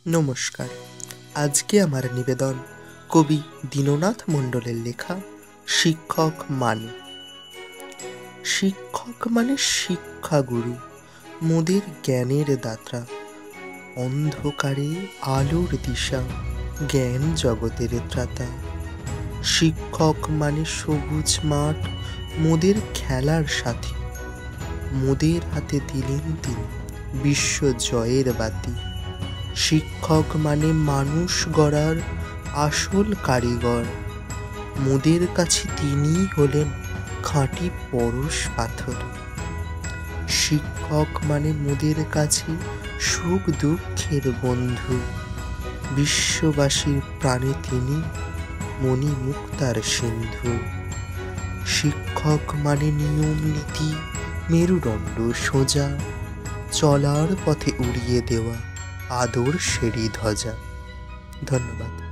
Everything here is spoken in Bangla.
নমস্কার। আজকে আমার নিবেদন কবি দীননাথ মণ্ডলের লেখা শিক্ষক মানে। শিক্ষক মানে শিক্ষাগুরু, মোদের জ্ঞানের দাতা, অন্ধকারে আলোর দিশা, জ্ঞান জগতের ত্রাতা। শিক্ষক মানে সবুজ মাঠ, মোদের খেলার সাথী, মোদের হাতে দিলেন তিনি বিশ্ব জয়ের বাতি। শিক্ষক মানে মানুষ গড়ার আসল কারিগর, মোদের কাছে তিনি হলেন খাঁটি পরশ পাথর। শিক্ষক মানে মোদের কাছে সুখ দুঃখের বন্ধু, বিশ্ববাসীর প্রাণে তিনি মণিমুক্তার সিন্ধু। শিক্ষক মানে নিয়ম নীতি, মেরুদণ্ড সোজা, চলার পথে উড়িয়ে দেওয়া আদর্শেরই ধ্বজা। ধন্যবাদ।